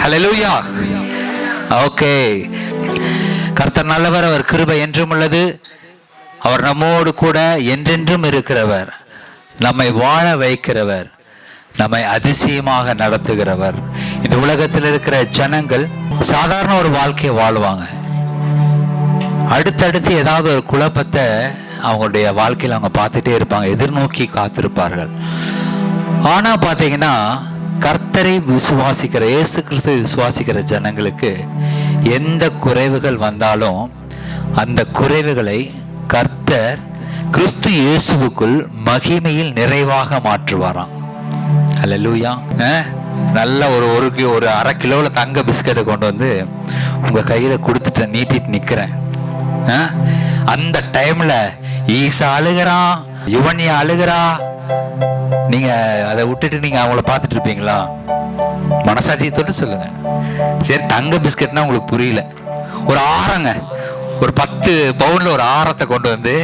ஹல்லேலூயா. Okay. கர்த்தர் நல்லவர், அவர் கிருபை என்றும் உள்ளது. அவர் நம்மோடு கூட என்றென்றும் இருக்கிறவர், நம்மை வாழ வைக்கிறவர், நம்மை அதிசயமாக நடத்துகிறவர். இந்த உலகத்தில் இருக்கிற ஜனங்கள் சாதாரண ஒரு வாழ்க்கையை வாழ்வாங்க. அடுத்தடுத்து ஏதாவது ஒரு குழப்பத்தை அவங்களுடைய வாழ்க்கையில் அவங்க பார்த்துட்டே இருப்பாங்க, எதிர்நோக்கி காத்திருப்பார்கள். ஆனா பார்த்தீங்கன்னா கர்த்தரை விசுவாசிக்கிற, இயேசு கிறிஸ்துவை விசுவாசிக்கிற ஜனங்களுக்கு எந்த குறைவுகள் வந்தாலும் அந்த குறைவுகளை கர்த்தர் கிறிஸ்து இயேசுவுக்குள் மகிமையில் நிறைவாக மாற்றுவாராம். ஹல்லேலூயா. நல்ல ஒரு அரை கிலோவில் தங்க பிஸ்கட்டை கொண்டு வந்து உங்க கையில கொடுத்துட்டு நீட்டிட்டு நிக்கிறேன். அந்த டைம்ல ஈசா அழுகிறான், யுவனியா அழுகிறா, நீங்க அதை விட்டுட்டு நீங்க அவங்கள பார்த்துட்டு இருப்பீங்களா? மனசாட்சியை தொட்டு சொல்லுங்க. சரி, தங்க பிஸ்கட்னா உங்களுக்கு புரியல, ஒரு ஆரங்க, ஒரு 10 பவுன்ல ஒரு ஆரத்தை கொண்டு வந்து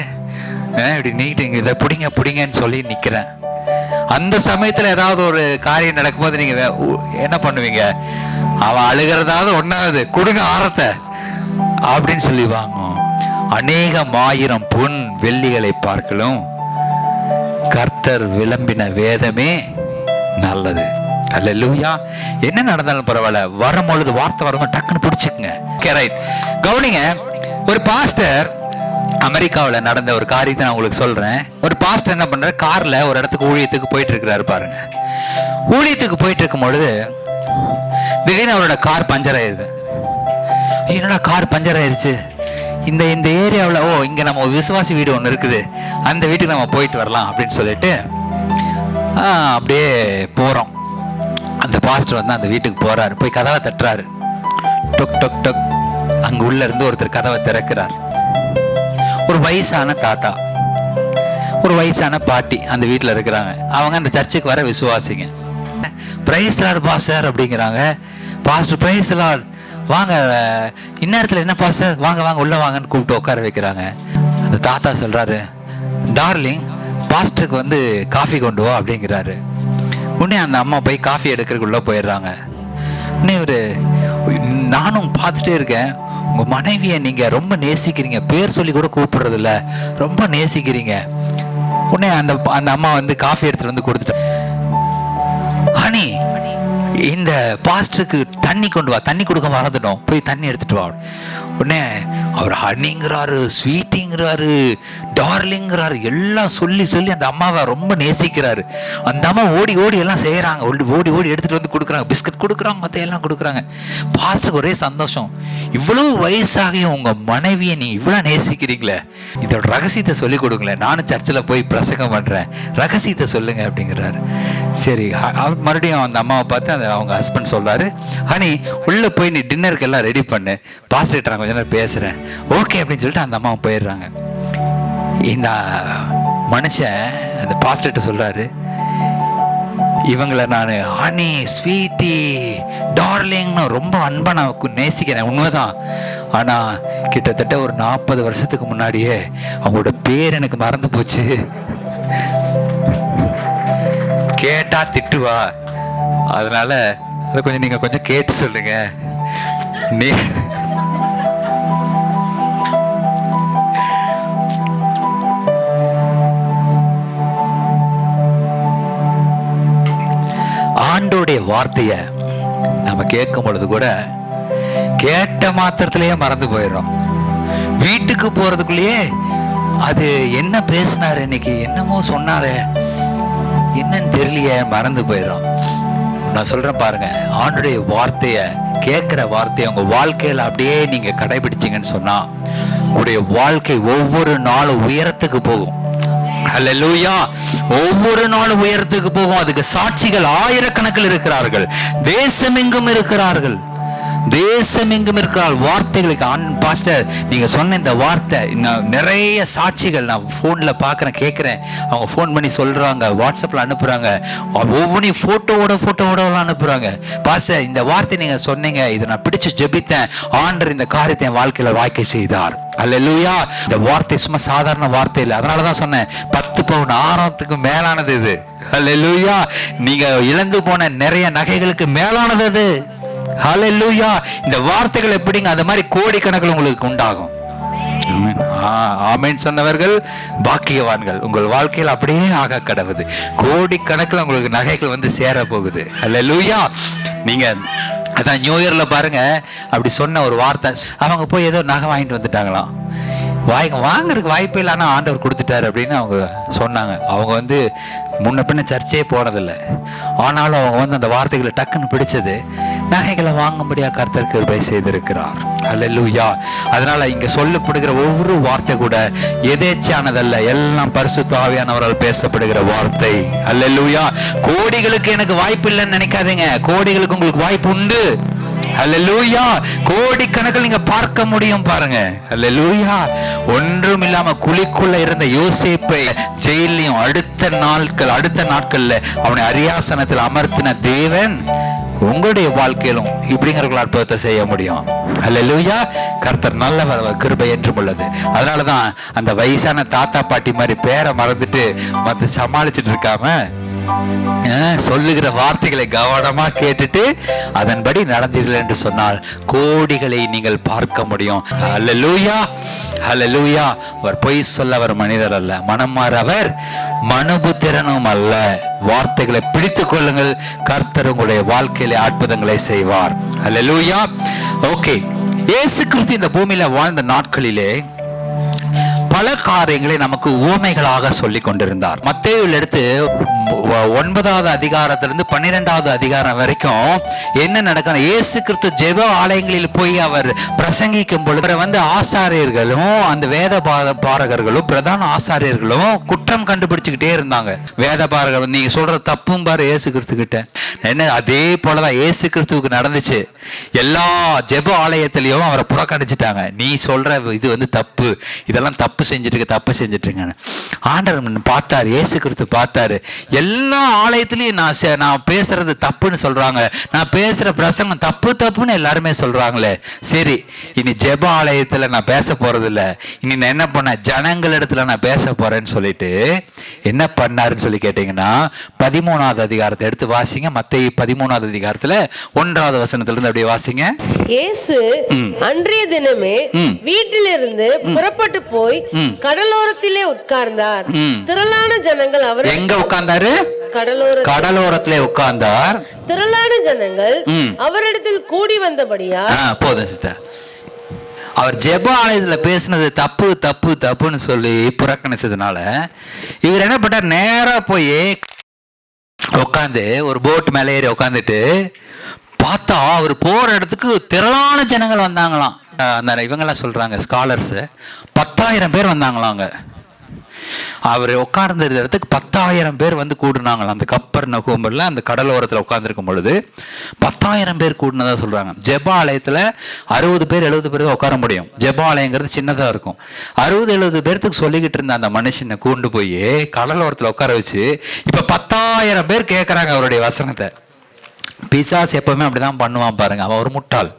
இப்படி நீட்டிங்க, இதை பிடிங்க பிடிங்கன்னு சொல்லி நிக்கிறேன். அந்த சமயத்துல ஏதாவது ஒரு காரியம் நடக்கும்போது நீங்க என்ன பண்ணுவீங்க? அவன் அழுகிறதாவது ஒன்னாவது கொடுங்க ஆரத்தை அப்படின்னு சொல்லி வாங்கும். அநேகம் ஆயிரம் பொன் வெள்ளிகளை பார்க்கலும் கர்த்தர் விளம்பின வேதமே நல்லது. அல்லேலூயா. என்ன நடந்தாலும் பரவாயில்ல, வரும்பொழுது வார்த்தை வரும்போது டக்குன்னு பிடிச்சுக்குங்க. Okay, right. கவனிங்க. ஒரு பாஸ்டர் அமெரிக்காவில் நடந்த ஒரு காரியத்தை நான் உங்களுக்கு சொல்றேன். ஒரு பாஸ்டர் என்ன பண்றாரு, கார்ல ஒரு இடத்துக்கு ஊழியத்துக்கு போயிட்டு இருக்கிறாரு பாருங்க. ஊழியத்துக்கு போயிட்டு இருக்கும் பொழுது திடீர்னு அவரோட கார் பஞ்சர் ஆயிருது. என்னடா கார் பஞ்சர் ஆயிருச்சு, இந்த ஏரியாவில் இங்க நம்ம விசுவாசி வீடு ஒன்று இருக்குது, அந்த வீட்டுக்கு நம்ம போயிட்டு வரலாம் அப்படின்னு சொல்லிட்டு அப்படியே போறோம். அந்த பாஸ்டர் வந்து அந்த வீட்டுக்கு போறாரு. போய் கதவை தட்டுறாரு. டொக் டொக் டொக். அங்க உள்ள இருந்து ஒருத்தர் கதவை திறக்கிறார். ஒரு வயசான தாத்தா, ஒரு வயசான பாட்டி அந்த வீட்டில் இருக்கிறாங்க. அவங்க அந்த சர்ச்சுக்கு வர விசுவாசிங்க. பிரைஸ் லார்ட் பாஸ்டர் அப்படிங்கிறாங்க. பாஸ்டர் பிரைஸ் லார்ட், வாங்க, இந்நேரத்தில் என்ன பாஸ்டர், வாங்க வாங்க உள்ள வாங்கன்னு கூப்பிட்டு உட்கார வைக்கிறாங்க. அந்த தாத்தா சொல்றாரு, டார்லிங் பாஸ்டருக்கு வந்து காஃபி கொண்டு வா அப்படிங்கிறாரு. உடனே அந்த அம்மா போய் காஃபி எடுக்கிறதுக்குள்ள போயிடுறாங்க. உடனே நானும் பார்த்துட்டே இருக்கேன், உங்க மனைவியை நீங்க ரொம்ப நேசிக்கிறீங்க, பேர் சொல்லி கூட கூப்பிடுறது இல்ல, ரொம்ப நேசிக்கிறீங்க. உடனே அந்த அம்மா வந்து காஃபி எடுத்துட்டு வந்து கொடுத்துட்டு, ஹனி இந்த பாஸ்டருக்கு தண்ணி கொண்டு வா, தண்ணி கொடுக்க மறந்துட்டோம், போய் தண்ணி எடுத்துட்டு வா. உடனே அவர் ஹனிங்கிறாரு, ஸ்வீட்டிங்கிறாரு, டார்லிங்கிறாரு, எல்லாம் சொல்லி சொல்லி அந்த அம்மாவை ரொம்ப நேசிக்கிறாரு. அந்த அம்மா ஓடி ஓடி எல்லாம் செய்யறாங்க, ஓடி ஓடி எடுத்துட்டு வந்து கொடுக்குறாங்க, பிஸ்கட் கொடுக்குறாங்க, மற்ற எல்லாம் கொடுக்குறாங்க. பாஸ்டருக்கு ஒரே சந்தோஷம். இவ்வளவு வயசாகியும் உங்க மனைவியை நீ இவ்வளவு நேசிக்கிறீங்களே, இதோட ரகசியத்தை சொல்லி கொடுங்களேன், நானும் சர்ச்சில் போய் பிரசங்கம் பண்றேன், ரகசியத்தை சொல்லுங்க அப்படிங்கிறாரு. சரி, மறுபடியும் அந்த அம்மாவை பார்த்து அவங்க ஹஸ்பண்ட் சொல்றாரு, ஹனி உள்ள போய் நீ டின்னருக்கு எல்லாம் ரெடி பண்ணு, பாஸ்டர் கொஞ்ச நேரம் பேசுறேன், ஓகே அப்படின்னு சொல்லிட்டு அந்த அம்மா போயிடுறாங்க. இந்த மனுஷன் அந்த பாஸ்டர்கிட்ட சொல்றாரு, இவங்களை நான் ஹனி, ஸ்வீட்டி, டார்லிங்னு ரொம்ப அன்பா நான் நேசிக்கிறேன், உண்மைதான். ஆனா கிட்டத்தட்ட ஒரு 40 வருஷத்துக்கு முன்னாடியே அவங்களோட பேர் எனக்கு மறந்து போச்சு, கேட்டா திட்டுவா, அதனால அதை கொஞ்சம் நீங்க கொஞ்சம் கேட்டு சொல்லுங்க. நீ ஆண்டோடைய வார்த்தைய நம்ம கேட்கும் பொழுது கூட கேட்ட மாத்திரத்திலேயே மறந்து போயிடும். வீட்டுக்கு போறதுக்குள்ளேயே அது என்ன பேசினாரு இன்னைக்கு, என்னமோ சொன்னாரு, என்னன்னு தெரியலையே, மறந்து போயிடும். நான் சொல்றேன் பாருங்க, ஆண்டோடைய வார்த்தைய, கேட்கிற வார்த்தையை உங்க வாழ்க்கையில அப்படியே நீங்க கடைபிடிச்சீங்கன்னு சொன்னா உங்களுடைய வாழ்க்கை ஒவ்வொரு நாளும் உயரத்துக்கு போகும். அல்லேலூயா. ஒவ்வொரு நாளும் உயரத்துக்கு போகும். அதுக்கு சாட்சிகள் ஆயிரக்கணக்கில் இருக்கிறார்கள், தேசமெங்கும் இருக்கிறார்கள், தேசமெங்கும் இருக்கிறார். வார்த்தைகளுக்கு பாஸ்டர் நீங்க சொன்ன இந்த வார்த்தை, நிறைய சாட்சிகள் நான் போன்ல பாக்குறேன், கேட்கிறேன். அவங்க போன் பண்ணி சொல்றாங்க, வாட்ஸ்அப்ல அனுப்புறாங்க, ஒவ்வொன்றையும் போட்டோவோட அனுப்புறாங்க. பாஸ்டர் இந்த வார்த்தை நீங்க சொன்னீங்க, இதை நான் பிடிச்சு ஜெபித்தேன், ஆண்டவர் இந்த காரியத்தை என் வாழ்க்கையில வாய்க்கை செய்தார். அல்லேலூயா. இந்த வார்த்தை சும்மா சாதாரண வார்த்தை இல்லை, அதனாலதான் சொன்னேன் 10 பவுன் ஆரத்துக்கு மேலானது இது. அல்லேலூயா. நீங்க இழந்து போன நிறைய நகைகளுக்கு மேலானது அது. ஹல்லேலூயா. இந்த வார்த்தைகள் எப்படிங்க அந்த மாதிரி கோடிக்கணக்கில் உங்களுக்கு உண்டாகும். ஆமென் சொன்னவர்கள் பாக்கியவான்கள். உங்கள் வாழ்க்கையில் அப்படியே ஆக கடவுது. கோடிக்கணக்கில் உங்களுக்கு நகைகள் வந்து சேர போகுது. ஹல்லேலூயா. நீங்க அதான் நியூ இயர்ல பாருங்க, அப்படி சொன்ன ஒரு வார்த்தை, அவங்க போய் ஏதோ நகை வாங்கிட்டு வந்துட்டாங்களாம். வாங்குறதுக்கு வாய்ப்பே இல்லை, ஆனால் ஆண்டவர் கொடுத்துட்டாரு அப்படின்னு அவங்க சொன்னாங்க. அவங்க வந்து முன்ன பின்ன சர்ச்சே போனதில்லை. ஆனாலும் அவங்க வந்து அந்த வார்த்தைகளை டக்குன்னு பிடிச்சது, நகைகளை வாங்கும்படியா கர்த்தர் கிருபை செய்திருக்கிறார். அல்லேலூயா. அதனால இங்க சொல்லப்படுகிற ஒவ்வொரு வார்த்தை கூட எதேச்சானதல்ல, எல்லாம் பரிசுத்த ஆவியானவரால் பேசப்படுகிற வார்த்தை. அல்லேலூயா. கோடிகளுக்கு எனக்கு வாய்ப்பு இல்லைன்னு நினைக்காதீங்க, கோடிகளுக்கு உங்களுக்கு வாய்ப்பு உண்டு. அல்லேலூயா. கோடிக்கணக்கில் நீங்க பார்க்க முடியும் பாருங்க. அல்லேலூயா. ஒன்றும் இல்லாம குழிக்குள்ள இருந்த யோசேப்பை ஜெயிலையும் அடுத்த நாட்கள்ல அவனை அரியாசனத்தில் அமர்த்தின தேவன் உங்களுடைய வாழ்க்கையிலும் இப்படிங்கிறவர்கள் அற்புதத்தை செய்ய முடியும். அல்லேலூயா. கர்த்தர் நல்லவர், கிருபை என்றும் உள்ளது. அதனாலதான் அந்த வயசான தாத்தா பாட்டி மாதிரி பேரை மறந்துட்டு மற்ற சமாளிச்சுட்டு இருக்காம சொல்லுகிற வார்த்தைகளை கவனமா கேட்டுட்டு அதன்படி நடந்தீர்கள் என்று சொன்னால் கோடிகளை நீங்கள் பார்க்க முடியும். அல்லேலூயா. அல்லேலூயா. அவர் பொய் சொல்ல அவர் மனிதர் அல்ல, மனம் மாற அவர் மனுபுத்திரனும் அல்ல. வார்த்தைகளை பிடித்துக் கொள்ளுங்கள், கர்த்தர் உங்களுடைய வாழ்க்கையிலே அற்புதங்களை செய்வார். அல்லேலூயா. ஓகே. இயேசு கிறிஸ்து இந்த பூமியில வாழ்ந்த நாட்களிலே பல காரியங்களை நமக்கு உவமைகளாக சொல்லிக் கொண்டிருந்தார். மத்தேயுவில் எடுத்து 9வது அதிகாரத்திலிருந்து 12வது அதிகாரம் வரைக்கும் என்ன நடக்கும்? இயேசு கிறிஸ்து ஜெப ஆலயங்களில் போய் அவர் பிரசங்கிக்கும் பொழுது வந்து ஆசாரியர்களும் அந்த வேத பாரகர்களும் பிரதான ஆசாரியர்களும் குற்றம் கண்டுபிடிச்சுக்கிட்டே இருந்தாங்க. வேத பாரகர், நீங்க சொல்ற தப்பும் பாரு இயேசு கிறிஸ்து கிட்ட. என்ன அதே போலதான் இயேசு கிறிஸ்துவுக்கு நடந்துச்சு. எல்லா ஜெப ஆலயத்திலையும் அவரை புறக்கணிச்சுட்டாங்க. நீ சொல்ற இது வந்து தப்பு, இதெல்லாம் தப்பு செஞ்சுட்டு இருக்க. ஆண்டவர் பார்த்தாரு, இயேசு கிறிஸ்து பார்த்தாரு, எல்லா ஆலயத்திலையும் நான் பேசுறது தப்புன்னு சொல்றாங்க, நான் பேசுற பிரசங்கம் தப்புன்னு எல்லாருமே சொல்றாங்களே. சரி, இனி ஜெப ஆலயத்துல நான் பேச போறது இல்ல, இனி நான் என்ன பண்ண, ஜனங்கள் இடத்துல நான் பேச போறேன்னு சொல்லிட்டு என்ன பண்ணாருன்னு சொல்லி கேட்டீங்கன்னா 13வது அதிகாரத்தை எடுத்து வாசிங்க. மத்தேயு 13வது அதிகாரத்துல 1வது வசனத்துல இருந்து அப்படியே வாசிங்க. இயேசு அன்றைய தினமே வீட்டிலிருந்து புறப்பட்டு போய் கடலோரத்திலே உட்கார்ந்தார். திரளான ஜனங்கள் அவர் எங்க உட்கார்ந்தாரு? கடலோரத்திலே உட்கார்ந்தார். திரளான ஜனங்கள் அவரிடத்தில் கூடி வந்தபடியா. போதும் சிஸ்டர். அவர் ஜெப ஆலயத்துல பேசினது தப்புன்னு சொல்லி புறக்கணிச்சதுனால இவர் என்ன பண்ணார், நேரா போய் உட்காந்து ஒரு போட் மேலே ஏறி உட்காந்துட்டு பார்த்தா அவர் போற இடத்துக்கு திரளான ஜனங்கள் வந்தாங்களாம். அந்த இவங்கெல்லாம் சொல்றாங்க ஸ்காலர்ஸ், 10,000 பேர் வந்தாங்களாங்க. அவர் உட்கார்ந்த இடத்துக்கு 10,000 பேர் வந்து கூடுனாங்களாம். அந்த கப்பர்நகூம்ல அந்த கடலோரத்தில் உட்கார்ந்துருக்கும் பொழுது 10,000 பேர் கூடுனதா சொல்றாங்க. ஜெப ஆலயத்துல 60 பேர் 70 பேர் தான் உட்கார முடியும். ஜெப ஆலயங்கிறது சின்னதா இருக்கும். 60-70 பேர்த்துக்கு சொல்லிக்கிட்டு இருந்த அந்த மனுஷனை கூண்டு போய் கடலோரத்தில் உட்கார வச்சு இப்ப 10,000 பேர் கேட்கறாங்க அவருடைய வசனத்தை. பிசாசு எப்பவுமே அப்படிதான் பண்ணுவான் பாருங்க. அவன் ஒரு முட்டாள்.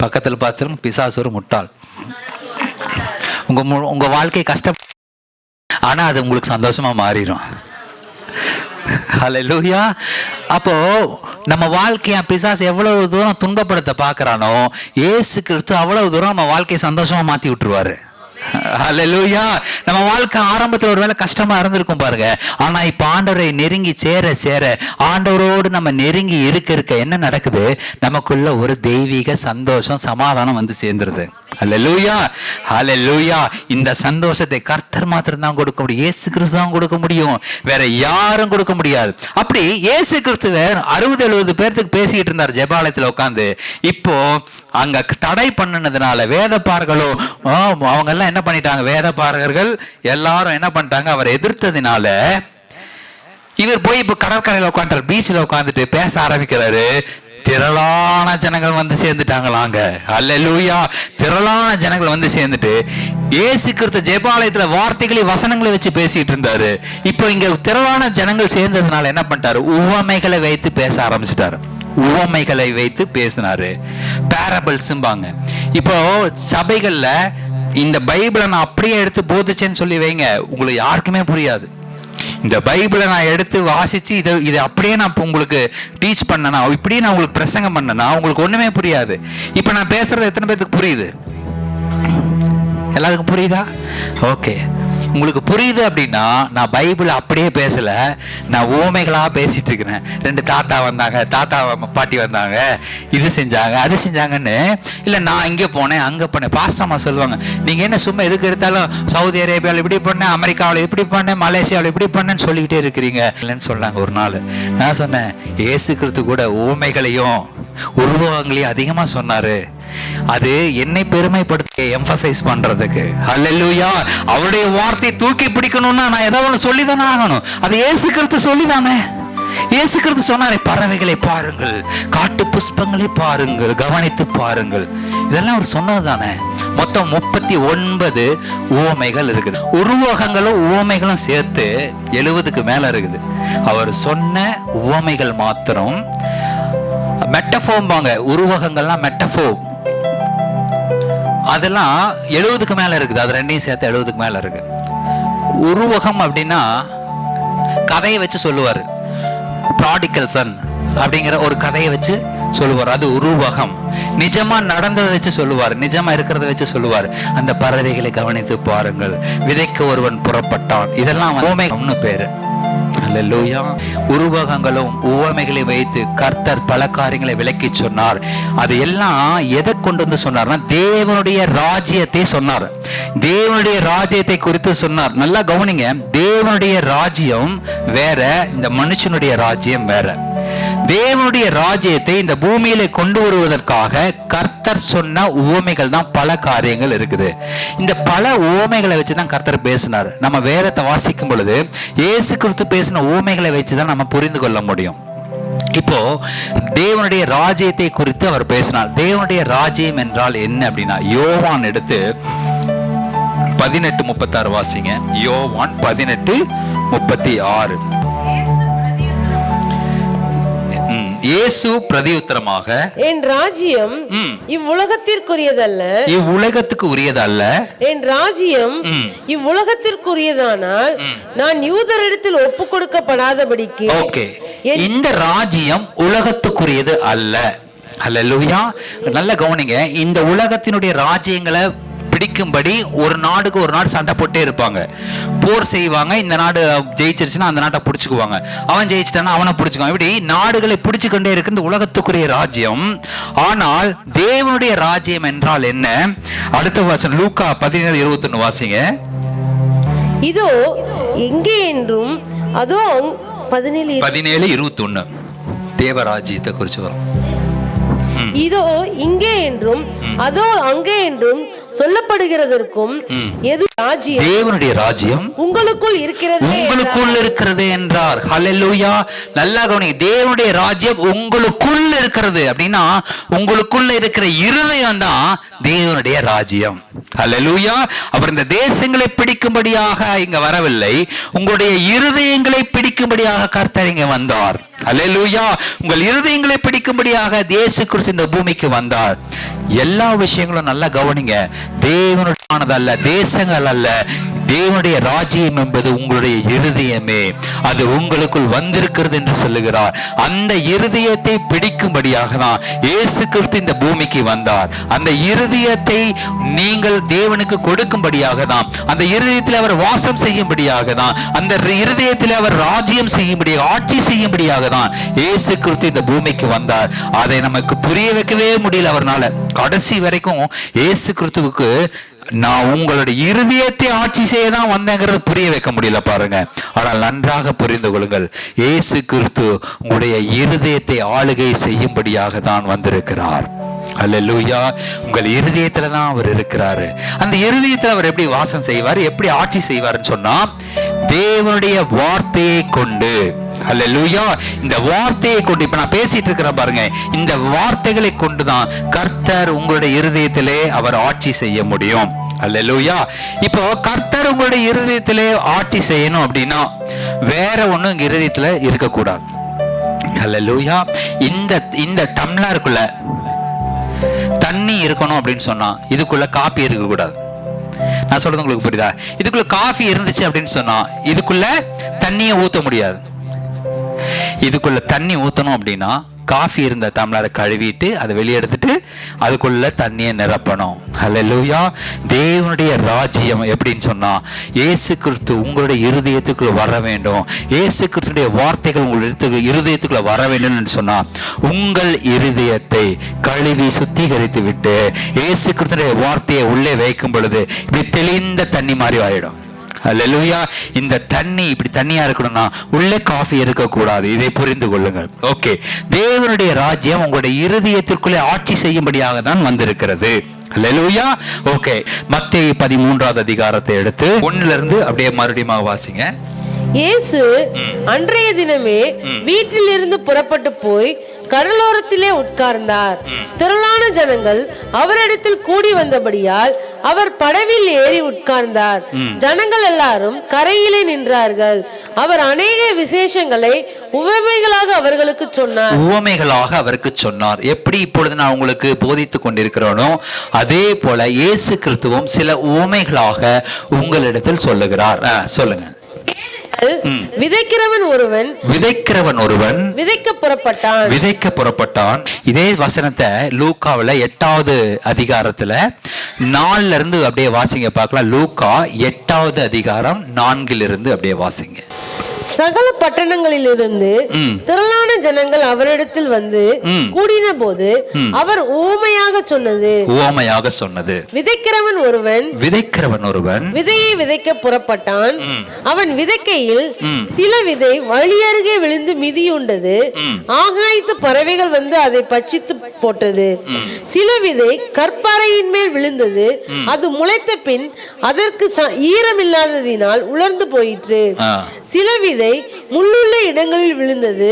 பக்கத்தில் பார்த்தாலும் பிசாசு ஒரு முட்டாள். உங்க வாழ்க்கை கஷ்டம், ஆனா அது உங்களுக்கு சந்தோஷமா மாறிடும். ஹல்லேலூயா. அப்போ நம்ம வாழ்க்கைய பிசாசு எவ்வளவு தூரம் துன்பப்படுத்த பாக்குறானோ இயேசு கிறிஸ்து அவ்வளவு தூரம் நம்ம வாழ்க்கையை சந்தோஷமா மாத்தி விட்டுருவாரு. ஹல்லேலூயா. நம்ம வாழ்க்கை ஆரம்பத்தில் ஒருவேளை கஷ்டமா இருந்திருக்கும் பாருங்க, ஆனா இப்ப ஆண்டவரை நெருங்கி சேர ஆண்டவரோடு நம்ம நெருங்கி இருக்க என்ன நடக்குது, நமக்குள்ள ஒரு தெய்வீக சந்தோஷம் சமாதானம் வந்து சேர்ந்துருது. ஹல்லேலூயா. ஹல்லேலூயா. இந்த சந்தோஷத்தை கர்த்தர் மாத்திரம் தான் கொடுக்க முடியும், இயேசு கிறிஸ்து தான் கொடுக்க முடியும், வேற யாரும் கொடுக்க முடியாது. அப்படி இயேசு கிறிஸ்துவ 60-70 பேர்த்துக்கு பேசிக்கிட்டு இருந்தார் ஜெபாலயத்துல உட்காந்து. இப்போ அங்க தடை பண்ணினதுனால வேதபாரகர்களும் அவங்க எல்லாம் என்ன பண்ணிட்டாங்க, வேதபாரகர்கள் எல்லாரும் என்ன பண்ணிட்டாங்க, அவர் எதிர்த்ததுனால இவர் போய் இப்ப கடற்கரையில உட்காந்துட்டார், பீச்சில் உட்காந்துட்டு பேச ஆரம்பிக்கிறாரு. திரளான ஜனங்கள் வந்து சேர்ந்துட்டாங்களாங்க. அல்லேலூயா. திரளான ஜனங்கள் வந்து சேர்ந்துட்டு இயேசு கிறிஸ்து ஜெபாலயத்துல வார்த்தைகளை வசனங்களை வச்சு பேசிட்டு இருந்தாரு. இப்போ இங்க திரளான ஜனங்கள் சேர்ந்ததுனால என்ன பண்ணிட்டாரு, உவமைகளை வைத்து பேச ஆரம்பிச்சிட்டாரு. உவமைகளை வைத்து பேசினாரு. பேரபிள்ஸ்ம்பாங்க. இப்போ சபைகள்ல இந்த பைபிளை நான் அப்படியே எடுத்து போதிச்சேன்னு சொல்லி வைங்க, உங்களுக்கு யாருக்குமே புரியாது. இந்த பைபிளை நான் எடுத்து வாசிச்சு இதை அப்படியே நான் உங்களுக்கு டீச் பண்ணனா, இப்படியே நான் உங்களுக்கு பிரசங்கம் பண்ணனா உங்களுக்கு ஒண்ணுமே புரியாது. இப்ப நான் பேசுறது எத்தனை பேருக்கு புரியுது? எல்லாருக்கும் புரியுதா? ஓகே, உங்களுக்கு புரியுது அப்படின்னா நான் பைபிள் அப்படியே பேசல, நான் ஊமைகளா பேசிட்டு இருக்கிறேன். 2 தாத்தா வந்தாங்க, தாத்தா பாட்டி வந்தாங்க, இது செஞ்சாங்க அது செஞ்சாங்கன்னு. இல்லை நான் இங்கே போனேன் அங்கே போனேன். பாஸ்டர்மா சொல்லுவாங்க, நீங்க என்ன சும்மா எதுக்கு எடுத்தாலும் சவுதி அரேபியாவில் இப்படி பண்ணேன், அமெரிக்காவில் இப்படி பண்ணேன், மலேசியாவில் இப்படி பண்ணேன்னு சொல்லிக்கிட்டே இருக்கிறீங்க இல்லைன்னு சொன்னாங்க. ஒரு நாள் நான் சொன்னேன், இயேசு கிறிஸ்து கூட ஊமைகளையும் உருவகங்களையும் அதிகமா சொன்னாரு. அது என்னை பெருமைப்படுத்த எம்பசைஸ் பண்றதுக்கு. ஹல்லேலூயா. அவருடைய வார்த்தையை தூக்கி பிடிக்கணும்னா நான் ஏதாவது ஒன்று சொல்லிதானே ஆகணும். அது இயேசு கிறிஸ்து சொல்லிதானே. இயேசு கிறிஸ்து சொன்னாரே, பறவைகளை பாருங்கள், காட்டு புஷ்பங்களை பாருங்கள், கவனித்து பாருங்கள். இதெல்லாம் அவர் சொன்னது தானே. மொத்தம் 39 உவமைகள் இருக்குது. உருவகங்களும் உவமைகளும் சேர்த்து 70க்கு மேல இருக்குது. அவர் சொன்ன உவமைகள் மாத்திரம் மெட்டஃபோம்பாங்க. உருவகங்கள்லாம் மெட்டஃபோம், அதெல்லாம் 70க்கு மேல இருக்குது. அது ரெண்டையும் சேர்த்து 70க்கு மேல இருக்கு. உருவகம் அப்படின்னா கதையை வச்சு சொல்லுவார். ப்ராடிகல் சன் அப்படிங்கிற ஒரு கதையை வச்சு சொல்லுவார், அது உருவகம். நிஜமா நடந்ததை வச்சு சொல்லுவார், நிஜமா இருக்கிறத வச்சு சொல்லுவார். அந்த பறவைகளை கவனித்து பாருங்கள், விதைக்க ஒருவன் புறப்பட்டான், இதெல்லாம் உவமைகள்னு பேரு. அல்லேலூயா. உருவகங்களும் உவமைகளை வைத்து கர்த்தர் பல காரியங்களை விளக்கி சொன்னார். அது எல்லாம் எதை கொண்டு வந்து சொன்னார்னா தேவனுடைய ராஜ்யத்தை சொன்னார். தேவனுடைய ராஜ்யத்தை குறித்து சொன்னார். நல்லா கவனிங்க, தேவனுடைய ராஜ்யம் வேற, இந்த மனுஷனுடைய ராஜ்யம் வேற. தேவனுடைய ராஜ்யத்தை இந்த பூமியில கொண்டு வருவதற்காக கர்த்தர் சொன்ன உவமைகள் தான் பல காரியங்கள் இருக்குது. இந்த பல உவமைகளை வச்சுதான் கர்த்தர் பேசினார். நம்ம வேதத்தை வாசிக்கும் பொழுது இயேசு கிறிஸ்து பேசின உவமைகளை வச்சுதான் நம்ம புரிந்து கொள்ள முடியும். இப்போ தேவனுடைய ராஜ்யத்தை குறித்து அவர் பேசினார். தேவனுடைய ராஜ்யம் என்றால் என்ன அப்படின்னா, யோவான் எடுத்து 18:36 வாசிங்க. யோவான் 18:36. இயேசு பிரதியுத்தரமாக, என் ராஜ்யம் இவ்வுலகத்திற்குரியதல்ல, இவ்வுலகத்துக்கு உரியதல்ல. என் ராஜ்யம் இவ்வுலகத்திற்குரியதானால் நான் யூதரிடத்தில் ஒப்பு கொடுக்கப்படாதபடிக்கு. ஓகே, இந்த ராஜ்யம் உலகத்துக்குரியது அல்ல. அல்லேலூயா. நல்ல கவனிங்க, இந்த உலகத்தினுடைய ராஜ்யங்களை பிடிக்கும்படி ஒரு நாடுக்கு ஒரு நாடு சண்டை போட்டே இருப்பாங்க, போர் செய்வாங்க. இந்த நாடு ஜெயிச்சிருச்சுன்னா அந்த நாட்டை பிடிச்சுக்குவாங்க, அவன் ஜெயிச்சிட்டானா அவனை பிடிச்சுக்குவாங்க. இப்படி நாடுகளை பிடிச்சு கொண்டே இருக்கு இந்த உலகத்துக்குரிய ராஜ்யம். ஆனால் தேவனுடைய ராஜ்யம் என்றால் என்ன? அடுத்த வசனம் லூக்கா 17:21 வாசிங்க. இதோ எங்கே என்றும், அதோ 17:21 தேவராஜ்யத்தை குறித்து வரும். இதோ இங்கே என்றும் அதோ அங்கே என்றும் சொல்லப்படுகிறதற்கும் எது ராஜ்யம்? தேவனுடைய ராஜ்யம் உங்களுக்குள் இருக்கிறது, உங்களுக்குள் இருக்கிறது என்றார். ஹல்லேலூயா. நல்லா கவனி, தேவனுடைய ராஜ்யம் உங்களுக்குள் இருக்கிறது அப்படின்னா உங்களுக்குள்ள இருக்கிற இருதயம் தான் தேவனுடைய ராஜ்யம். ஹல்லேலூயா. அவர் இந்த தேசங்களை பிடிக்கும்படியாக இங்க வரவில்லை, உங்களுடைய இருதயங்களை பிடிக்கும்படியாக கர்த்தர் இங்க வந்தார். அல்லேலூயா. உங்கள் இருதயங்களை பிடிக்கும்படியாக இயேசு கிறிஸ்து இந்த பூமிக்கு வந்தார். எல்லா விஷயங்களும் நல்லா கவனிங்க, தேவனுடையதல்ல, தேசங்கள் அல்ல. தேவனுடைய ராஜ்யம் என்பது உங்களுடைய இருதயமே, அது உங்களுக்குள் வந்திருக்கிறது என்று சொல்லுகிறார். அந்த இருதயத்தை பிடிக்கும்படியாக தான் இயேசு கிறிஸ்து இந்த பூமிக்கு வந்தார். அந்த இருதயத்தை நீங்கள் தேவனுக்கு கொடுக்கும்படியாக தான், அந்த இருதயத்தில் அவர் வாசம் செய்யும்படியாக தான், அந்த இருதயத்தில் அவர் ராஜ்யம் செய்யும்படியாக, ஆட்சி செய்யும்படியாக தான் இயேசு கிறிஸ்து இந்த பூமிக்கு வந்தார். அதை நமக்கு புரிய வைக்கவே முடியல அவர்னால. கடைசி வரைக்கும் இயேசு கிறிஸ்துவுக்கு நான் உங்களுடைய இருதயத்தை ஆட்சி செய்ய தான் வந்தேங்கிறது புரிய வைக்க முடியல பாருங்க. ஆனால் நன்றாக புரிந்து கொள்ளுங்கள், இயேசு கிறிஸ்து உங்களுடைய இருதயத்தை ஆளுகை செய்யும்படியாக தான் வந்திருக்கிறார். அல்லேலூயா. உங்கள் இருதயத்துல தான் அவர் இருக்கிறாரு. அந்த இருதயத்துல அவர் எப்படி வாசம் செய்வார், எப்படி ஆட்சி செய்வார்னு சொன்னா தேவனுடைய வார்த்தையை கொண்டு. அல்லேலூயா. இந்த வார்த்தையை கொண்டு இப்ப நான் பேசிட்டு இருக்கிறேன் பாருங்க, இந்த வார்த்தைகளை கொண்டுதான் கர்த்தர் உங்களுடைய இருதயத்திலே அவர் ஆட்சி செய்ய முடியும். அல்லேலூயா. இப்போ கர்த்தர் உங்களுடைய இருதயத்திலே ஆட்சி செய்யணும் அப்படின்னா வேற ஒண்ணும் இங்க இருதயத்துல இருக்கக்கூடாது. அல்லேலூயா. இந்த டம்ளருக்குள்ள தண்ணி இருக்கணும் அப்படின்னு சொன்னா இதுக்குள்ள காப்பி இருக்க கூடாது. நான் சொல்றது உங்களுக்கு புரியுதா? இதுக்குள்ள காஃபி இருந்துச்சு அப்படின்னு சொன்னா இதுக்குள்ள தண்ணியை ஊத்த முடியாது. இதுக்குள்ள தண்ணி ஊத்தணும் அப்படின்னா காஃபி இருந்த டம்ளரை கழுவிட்டு அதை வெளியே எடுத்துட்டு அதுக்குள்ள தண்ணியை நிரப்பணும். ஹல்லேலூயா. தேவனுடைய ராஜ்யம் எப்படின்னு சொன்னா, இயேசு கிறிஸ்து உங்களுடைய இருதயத்துக்குள்ள வர வேண்டும். இயேசு கிறிஸ்துடைய வார்த்தைகள் உங்களுடைய இருதயத்துக்குள்ள வர வேண்டும் சொன்னா, உங்கள் இருதயத்தை கழுவி சுத்திகரித்து விட்டு இயேசு கிறிஸ்துடைய வார்த்தையை உள்ளே வைக்கும் பொழுது இப்படி தெளிந்த தண்ணி மாதிரி ஆயிடும். அல்லேலூயா. இந்த தண்ணி இப்படி தண்ணியா இருக்கணும்னா உள்ளே காஃபி இருக்கக்கூடாது. இதை புரிந்து கொள்ளுங்கள். ஓகே, தேவனுடைய ராஜ்யம் உங்களுடைய இருதயத்திற்குள்ளே ஆட்சி செய்யும்படியாக தான் வந்திருக்கிறது. அல்லேலூயா. ஓகே, மத்தேயு 13வது அதிகாரத்தை எடுத்து 1 அப்படியே மறுபடியும் வாசிங்க. இயேசு அன்றைய தினமே வீட்டில் இருந்து புறப்பட்டு போய் கடலோரத்திலே உட்கார்ந்தார். திரளான ஜனங்கள் அவரிடத்தில் கூடி வந்தபடியால் அவர் படவில் ஏறி உட்கார்ந்தார். ஜனங்கள் எல்லாரும் கரையிலே நின்றார்கள். அவர் அநேக விசேஷங்களை உவமைகளாக அவர்களுக்கு சொன்னார். எப்படி இப்பொழுது நான் உங்களுக்கு போதித்துக் கொண்டிருக்கிறேனோ அதே போல இயேசு கிறிஸ்துவும் சில உவமைகளாக உங்களிடத்தில் சொல்லுகிறார். சொல்லுங்க. விதைக்கிறவன் ஒருவன் விதைக்க புறப்பட்டான். இதே வசனத்தை லூக்காவுல 8வது அதிகாரத்துல 4 அப்படியே வாசிங்க பார்க்கலாம். லூக்கா 8வது அதிகாரம் 4 அப்படியே வாசிங்க. சகல பட்டணங்களிலிருந்து திரளான ஜனங்கள் அவரிடத்தில் வந்து கூடின போது அவர் உவமையாக சொன்னது, விதைக்கிறவன் ஒருவன் விதையை விதைக்க புறப்பட்டான். அவன் விதைக்கையில் சில விதை வழி அருகே விழுந்து மிதியுண்டது. ஆகாயத்து பறவைகள் வந்து அதை பட்சித்து போட்டது. சில விதை கற்பாறையின் மேல் விழுந்தது. அது முளைத்த பின் அதற்கு ஈரமில்லாததினால் உலர்ந்து போயிற்று. சில விதை முள்ளுள்ள இடங்களில் விழுந்தது.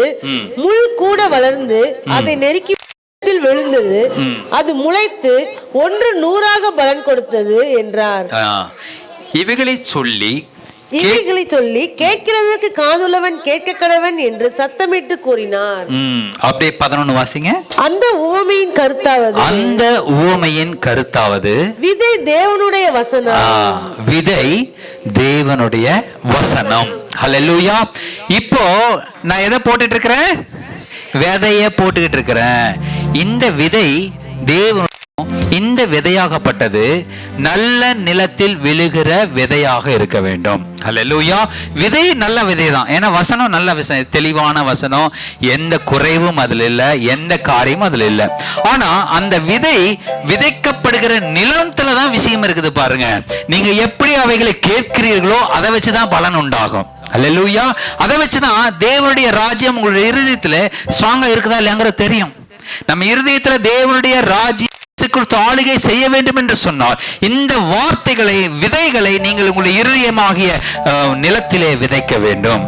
முள் கூட வளர்ந்து அதை நெருக்கி விழுந்தது. அது முளைத்து 100 பலன் கொடுத்தது என்றார். இவைகளை சொல்லி கேட்கிறதற்கு காதுள்ளவன் கேட்க கடவன் என்று சத்தமிட்டு கூறினார். அப்படியே 11 வாசிங்க. அந்த உவமையின் கருத்தாவது விதை தேவனுடைய வசனம். ஹல்லேலூயா. இப்போ நான் எதை போட்டுட்டு இருக்கிறேன்? விதைய போட்டுக்கிட்டு இருக்கிறேன். இந்த விதை தேவன், இந்த விதையாகப்பட்டது நல்ல நிலத்தில் விழுகிற விதையாக இருக்க வேண்டும். ஹல்லேலூயா. விதை நல்ல விதை தான். ஏன்னா வசனம் நல்ல வசனம், தெளிவான வசனம், எந்த குறைவும் அதுல இல்ல, எந்த காரியமும் அதுல இல்ல. ஆனா அந்த விதை விதைக்கப்படுகிற நிலத்துல தான் விஷயம் இருக்குது. பாருங்க, நீங்க எப்படி அவைகளை கேட்கிறீர்களோ அதை வச்சுதான் பலன் உண்டாகும். அல்லேலூயா. அதை வச்சுதான் தேவனுடைய ராஜ்யம் உங்களுடைய இருதயத்துல ஸ்ட்ராங்கா இருக்குதா இல்லையாங்கிறது தெரியும். நம்ம இருதயத்துல தேவனுடைய ராஜ்யம் ஆளுகை செய்ய வேண்டும் என்று சொன்னால் இந்த வார்த்தைகளை, விதைகளை நீங்கள் உங்களுடைய இருதயமாகிய நிலத்திலே விதைக்க வேண்டும்.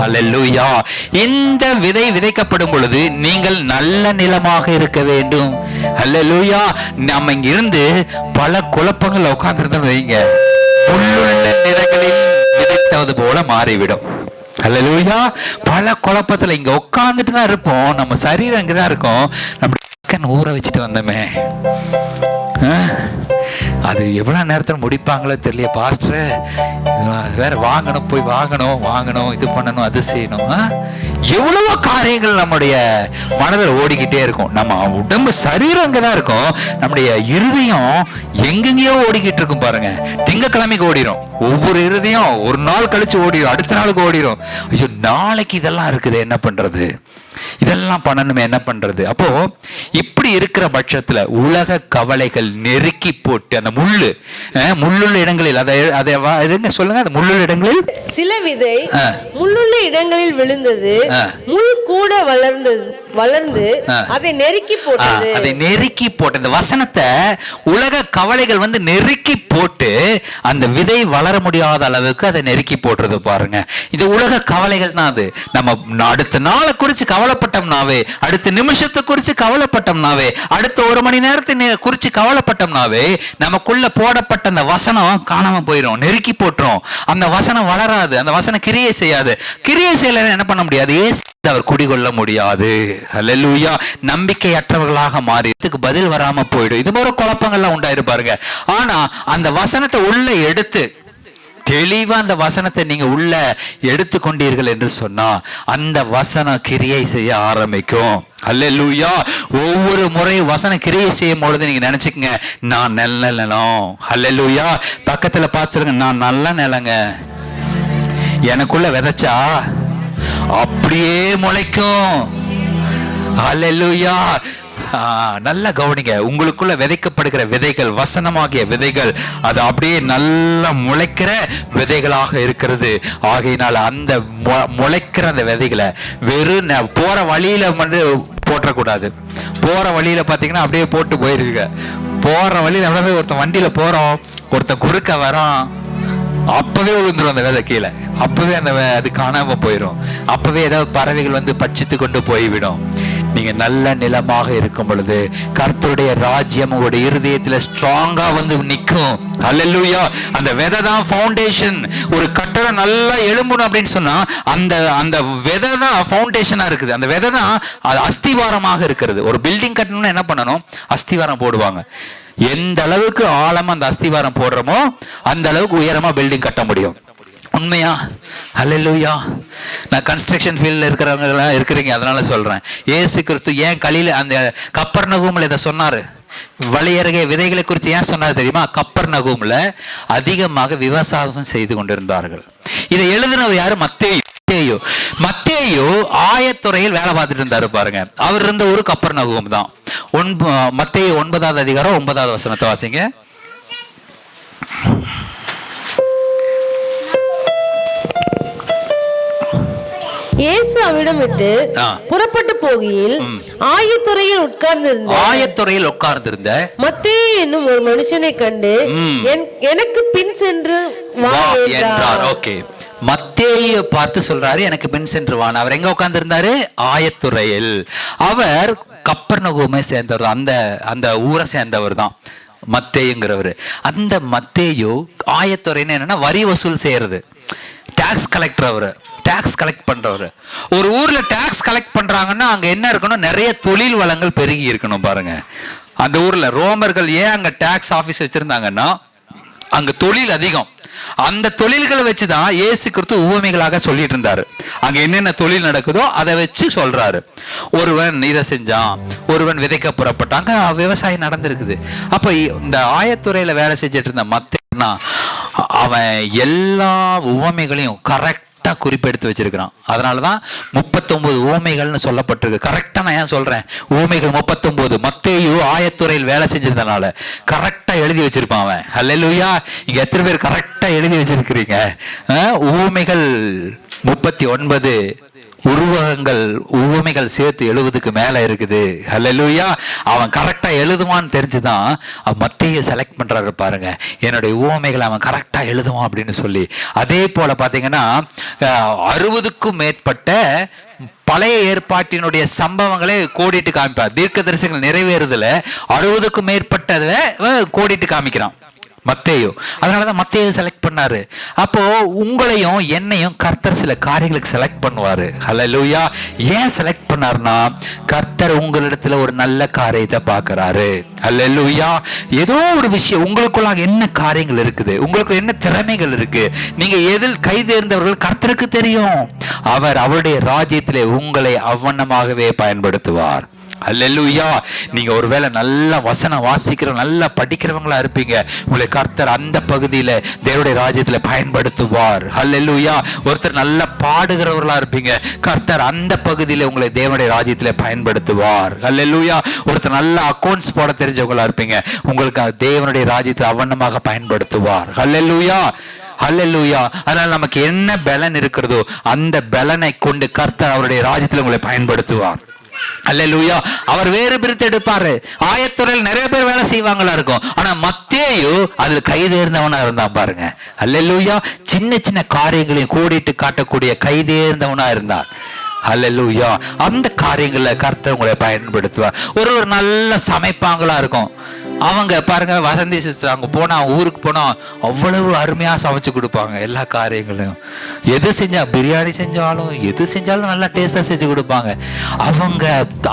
அல்லேலூயா. இந்த விதை விதைக்கப்படும் பொழுது நீங்கள் நல்ல நிலமாக இருக்க வேண்டும். அல்லேலூயா. நம்ம இங்க இருந்து பல குழப்பங்கள் உட்கார்ந்து வைங்க, புல்லுள்ள நிலங்களில் விதைத்தது போல மாறிவிடும். அல்லேலூயா. பல குழப்பத்துல இங்க உட்கார்ந்துட்டு தான் இருப்போம். நம்ம சரீரம் இங்கதான் இருக்கும். நம்ம ஊற வச்சுட்டு வந்தோமே, அது எவ்வளவு நேரத்தில் முடிப்பாங்களோ தெரியல. பாஸ்டர் வேற வாங்கணும், போய் வாங்கணும், இது பண்ணணும், அது செய்யணும். எவ்வளவோ காரியங்கள் நம்முடைய மனதில் ஓடிக்கிட்டே இருக்கும். நம்ம உடம்பு சரீரம் அங்கதான் இருக்கும், நம்முடைய இருதயம் எங்கெங்கயோ ஓடிக்கிட்டு இருக்கும். பாருங்க, திங்கக்கிழமைக்கு ஓடிடும், ஒவ்வொரு இருதயம் ஒரு நாள் கழிச்சு ஓடிடும், அடுத்த நாளுக்கு ஓடிடும். ஐயோ, நாளைக்கு இதெல்லாம் இருக்குது, என்ன பண்றது, இதெல்லாம் பண்ணணுமே, என்ன பண்றது? அப்போ இப்படி இருக்கிற பட்சத்துல உலக கவலைகள் நெருக்கி போட்டு அந்த முள்ளுள்ள இடங்களில் அதை சொல்லுங்க, அந்த முள்ளுள்ள இடங்களில் சில விதை முள்ளுள்ள இடங்களில் விழுந்தது. முள் கூட வளர்ந்து அதை நெருக்கி போட்டு இந்த வசனத்தை உலக கவலைகள் வந்து நெருக்கி போட்டு அந்த விதை வளர முடியாத அளவுக்கு அதை நெருக்கி போட்டுறது. பாருங்க, இது உலக கவலைகள் தான். அது நம்ம அடுத்த நாளை குறிச்சு கவலைப்பட்டோம்னாவே, அடுத்த நிமிஷத்தை குறிச்சு கவலைப்பட்டோம்னாவே, அடுத்த 1 மணி நேரத்தை குறிச்சு கவலைப்பட்டோம்னாவே நமக்குள்ள போடப்பட்ட அந்த வசனம் காணாம போயிடும், நெருக்கி போட்டுரும். அந்த வசனம் வளராது, அந்த வசனம் கிரியை செய்யாது. கிரியை செய்யல என்ன பண்ண முடியாது? அவர் குடிகொள்ள முடியாது. அல்லேலூயா. நம்பிக்கையற்றவர்களாக மாறி பதில் வராம போயிடும். இது மாதிரி குழப்பங்கள்லாம் உண்டாயிருப்பாருங்க. ஆனா அந்த வசனத்தை உள்ள எடுத்து தெளிவா அந்த வசனத்தை நீங்க உள்ள எடுத்துக்கொண்டீர்கள் என்று சொன்னா அந்த வசனம் கிரியை செய்ய ஆரம்பிக்கும். அல்லேலூயா. ஒவ்வொரு முறை வசனம் கிரியை செய்யும் பொழுது நீங்க நினைச்சுக்கங்க, நான் நல்ல நிலம். அல்லேலூயா. பக்கத்துல பார்த்து சொல்லுங்க, நான் நல்ல நிலங்க. எனக்குள்ள விதைச்சா அப்படியே முளைக்கும். அல்லேலூயா. நல்லா கவனிங்க. உங்களுக்குள்ள விதைக்கப்படுகிற விதைகள், வசனமாகிய விதைகள், அது அப்படியே நல்லா முளைக்கிற விதைகளாக இருக்கிறது. ஆகையினால அந்த முளைக்கிற அந்த விதைகளை வெறும் போற வழியில வந்து போட்டக்கூடாது. போற வழியில பாத்தீங்கன்னா அப்படியே போட்டு போயிருக்குங்க. போற வழியில அப்படியே ஒருத்தன் வண்டியில போறோம், ஒருத்தன் குறுக்க வரோம், அப்பவே விழுந்துரும் அந்த விதை கீழே. அப்பவே அந்த அது காணாம போயிடும். அப்பவே ஏதாவது பறவைகள் வந்து பட்சித்து கொண்டு போய்விடும். நீங்க நல்ல நிலமாக இருக்கும் பொழுது கர்த்தருடைய ராஜ்யம் உங்களுடைய இருதயத்துல ஸ்ட்ராங்கா வந்து நிற்கும். அல்லேலூயா. அந்த விதை தான் ஃபவுண்டேஷன். ஒரு கட்டடம் நல்லா எழும்பணும் அப்படின்னு சொன்னா அந்த அந்த விதை தான் ஃபவுண்டேஷனா இருக்குது. அந்த விதை தான் அது அஸ்திவாரமாக இருக்கிறது. ஒரு பில்டிங் கட்டணும்னா என்ன பண்ணணும்? அஸ்திவாரம் போடுவாங்க. எந்த அளவுக்கு ஆழமா அந்த அஸ்திவாரம் போடுறோமோ அந்த அளவுக்கு உயரமா பில்டிங் கட்ட முடியும். உண்மையா? அல்லேலூயா. நான் கன்ஸ்ட்ரக்ஷன் ஃபீல்டில் இருக்கிறவங்க இருக்கிறீங்க, அதனால சொல்றேன். இயேசு கிறிஸ்து ஏன் கலியில அந்த கப்பர்நகூம்ல இதை சொன்னாரு? வழியருகே விதைகளை குறித்து ஏன் சொன்னார் தெரியுமா? கப்பர்நகூம்ல அதிகமாக விவசாயம் செய்து கொண்டிருந்தார்கள். இதை எழுதினவர் யாரு? மத்தேயு. மத்தேயு ஆயத்துறையில் வேலை பார்த்துட்டு இருந்தாரு பாருங்க. அவர் இருந்த ஒரு கப்பர்நகூம் தான். மத்தேயு 9வது அதிகாரம் 9வது வசனத்தை வாசிங்க. இயேசு அவிடம் விட்டு புறப்பட்டு போகையில் ஆயத்துறையில் உட்கார்ந்திருந்த மத்தேயு என்னும் ஒரு மனுஷனை கண்டு எனக்கு பின் சென்று வா என்றார். ஓகே, மத்தேயு பார்த்து சொல்றாரு, எனக்கு பின் சென்று வான். அவர் எங்க உட்கார்ந்து இருந்தாரு? ஆயத்துறையில். அவர் கப்பர்நகூமை சேர்ந்தவர், அந்த அந்த ஊரை சேர்ந்தவர் தான் மத்தேயுங்கிறவர். அந்த மத்தேயு ஆயத்துறைன்னு என்னன்னா வரி வசூல் செய்யறது, டாக்ஸ் கலெக்டர். அவரு டாக்ஸ் கலெக்ட் பண்றவர். ஒரு ஊர்ல டாக்ஸ் கலெக்ட் பண்றாங்கன்னா அங்க என்ன இருக்கணும்? நிறைய தொழில் வளங்கள் பெருகி இருக்கணும். பாருங்க, அந்த ஊர்ல ரோமர்கள் ஏன் அங்க டாக்ஸ் ஆபீஸ் வச்சிருந்தாங்கன்னா அங்க தொழில் அதிகம். அந்த தொழில்களை வச்சுதான் இயேசு கிறிஸ்து உவமைகளாக சொல்லிட்டு இருந்தாரு. அங்க என்னென்ன தொழில் நடக்குதோ அதை வச்சு சொல்றாரு. ஒருவன் இதை செஞ்சான், ஒருவன் விதைக்க புறப்பட்டாங்க, விவசாயம் நடந்திருக்குது. அப்ப இந்த ஆயத்துறையில வேலை செஞ்சுட்டு இருந்த மத்தேயுனா அவன் எல்லா உவமைகளையும் கரெக்டா குறிப்பெடுத்து வச்சிருக்கிறான். அதனாலதான் 39 உவமைகள்னு சொல்லப்பட்டிருக்கு. கரெக்டா நான் ஏன் சொல்றேன்? உவமைகள் 39. மத்தேயு ஆயத்துறையில் வேலை செஞ்சதுனால கரெக்டா எழுதி வச்சிருப்பான் அவன். அல்லேலூயா. இங்க எத்தனை பேர் கரெக்டா எழுதி வச்சிருக்கிறீங்க? உவமைகள் 39 உருவகங்கள், உவமைகள் சேர்த்து 70க்கு மேல இருக்குது. அல்லேலூயா. அவன் கரெக்டா எழுதுவான்னு தெரிஞ்சுதான் மத்தேயு செலக்ட் பண்றாரு. பாருங்க, என்னுடைய உவமைகளை அவன் கரெக்டா எழுதுவான் அப்படின்னு சொல்லி. அதே போல பாத்தீங்கன்னா 60க்கும் மேற்பட்ட பழைய ஏற்பாட்டினுடைய சம்பவங்களை கோடிட்டு காமிப்பார். தீர்க்க தரிசனங்கள் நிறைவேறுதல 60க்கும் மேற்பட்டதை கோடிட்டு காமிக்கிறான் மத்தேயு. அதனாலதான் மத்தேயு செலக்ட் பண்ணாரு. அப்போ உங்களையும் என்னையும் கர்த்தர் சில காரியங்களுக்கு செலக்ட் பண்ணுவாரு. அல்லேலூயா. ஏன் செலக்ட் பண்ணாருன்னா கர்த்தர் உங்களிடத்துல ஒரு நல்ல காரியத்தை பார்க்கிறாரு. அல்லேலூயா. ஏதோ ஒரு விஷயம் உங்களுக்குள்ளாக என்ன காரியங்கள் இருக்குது, உங்களுக்கு என்ன திறமைகள் இருக்கு, நீங்க எதில் கை தேர்ந்தவர்கள் கர்த்தருக்கு தெரியும். அவர் அவருடைய ராஜ்யத்திலே உங்களை அவ்வண்ணமாகவே பயன்படுத்துவார். அல்லேலூயா. நீங்க ஒருவேளை நல்ல வசனம் வாசிக்கிற நல்லா படிக்கிறவங்களா இருப்பீங்க, உங்களை கர்த்தர் அந்த பகுதியில தேவனுடைய ராஜ்யத்துல பயன்படுத்துவார். அல்லேலூயா. ஒருத்தர் நல்லா பாடுகிறவர்களா இருப்பீங்க, கர்த்தர் அந்த பகுதியில உங்களை தேவனுடைய ராஜ்யத்துல பயன்படுத்துவார். அல்லேலூயா. ஒருத்தர் நல்ல அக்கௌண்ட்ஸ் போட தெரிஞ்சவங்களா இருப்பீங்க, உங்களுக்கு தேவனுடைய ராஜ்யத்தை அவண்ணமாக பயன்படுத்துவார். அல்லேலூயா. அல்லேலூயா. அதனால நமக்கு என்ன பலன் இருக்கிறதோ அந்த பலனை கொண்டு கர்த்தர் அவருடைய ராஜ்யத்துல உங்களை பயன்படுத்துவார். அல்லேலூயா. அவர் வேறு பிரித்து எடுப்பாரு. ஆயத்துறையில் நிறைய பேர் வேலை செய்வாங்களா இருக்கும், ஆனா மத்தேயு அதுல கைதேர்ந்தவனா இருந்தான். பாருங்க. அல்லேலூயா. சின்ன சின்ன காரியங்களையும் கோடிட்டு காட்டக்கூடிய கைதேர்ந்தவனா இருந்தார். அல்லேலூயா. அந்த காரியங்களை கர்த்தர் உங்களை பயன்படுத்துவார். ஒரு நல்ல சமைப்பாங்களா இருக்கும், அவங்க பாருங்க, வசந்தி சிஸ்டர் அங்கே போனால், ஊருக்கு போனால் அவ்வளவு அருமையாக சமைச்சு கொடுப்பாங்க. எல்லா காரியங்களையும் எது செஞ்சால், பிரியாணி செஞ்சாலும் எது செஞ்சாலும் நல்லா டேஸ்டாக செஞ்சு கொடுப்பாங்க. அவங்க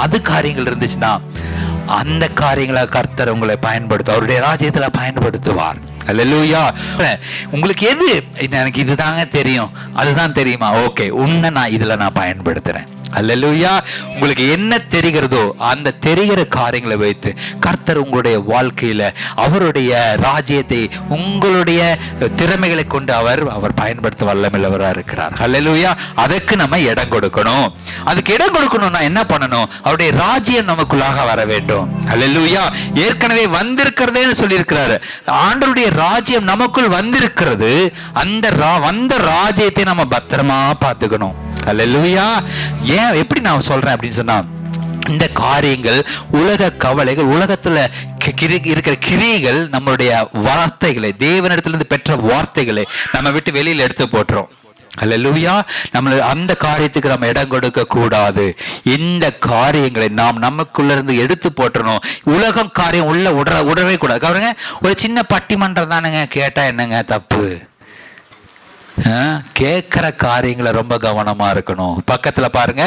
அது காரியங்கள் இருந்துச்சுன்னா அந்த காரியங்களை கர்த்தர் உங்களை பயன்படுத்தும், அவருடைய ராஜ்யத்தில் பயன்படுத்துவார். அல்லேலூயா. உங்களுக்கு எது எனக்கு இதுதாங்க தெரியும், அதுதான் தெரியுமா? ஓகே, உன்னை நான் இதில் நான் பயன்படுத்துகிறேன். அல்லேலூயா. உங்களுக்கு என்ன தெரிகிறதோ அந்த தெரிகிற காரியங்களை வைத்து கர்த்தர் உங்களுடைய வாழ்க்கையில அவருடைய ராஜ்யத்தை உங்களுடைய திறமைகளை கொண்டு அவர் பயன்படுத்த வல்லமையுள்ளவராக இருக்கிறார். அல்லேலூயா. அதுக்கு நம்ம இடம் கொடுக்கணும். அதுக்கு இடம் கொடுக்கணும்னா என்ன பண்ணணும்? அவருடைய ராஜ்யம் நமக்குள்ளாக வர வேண்டும். அல்லேலூயா. ஏற்கனவே வந்திருக்கிறதேன்னு சொல்லியிருக்கிறாரு. ஆண்டவருடைய ராஜ்யம் நமக்குள் வந்திருக்கிறது. அந்த வந்த ராஜ்யத்தை நம்ம பத்திரமா பார்த்துக்கணும். அல்லேலூயா. ஏன் எப்படி நான் சொல்றேன் அப்படின்னு சொன்னா, இந்த காரியங்கள், உலக கவலைகள், உலகத்துல இருக்கிற கிரியைகள் நம்மளுடைய வார்த்தைகளை, தேவனிடத்திலிருந்து பெற்ற வார்த்தைகளை நம்ம விட்டு வெளியில எடுத்து போட்டுறோம். அல்லேலூயா. நம்ம அந்த காரியத்துக்கு நம்ம இடம் கொடுக்க கூடாது. இந்த காரியங்களை நாம் நமக்குள்ள இருந்து எடுத்து போட்டுறணும். உலகம் காரியம் உள்ள உடவே கூடாது. பாருங்க, ஒரு சின்ன பட்டிமன்றம் தானுங்க, கேட்டா என்னங்க தப்பு? கேட்கிற காரியங்களை ரொம்ப கவனமா இருக்கணும். பக்கத்துல பாருங்க,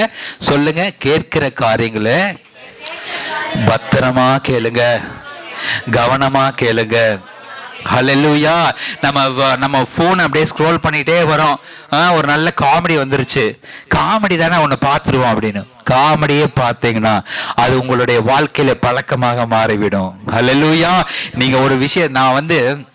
சொல்லுங்க, கேட்கிற காரியங்களை பத்திரமா கேளுங்க, கவனமா கேளுங்க. ஹல்லேலூயா. நம்ம போன் அப்படியே ஸ்க்ரோல் பண்ணிட்டே வரோம். ஒரு நல்ல காமெடி வந்துருச்சு, காமெடி தானே ஒன்று பார்த்துருவோம் அப்படின்னு காமெடியே பார்த்தீங்கன்னா அது உங்களுடைய வாழ்க்கையில பழக்கமாக மாறிவிடும். ஹல்லேலூயா. நீங்க ஒரு விஷயம், நான்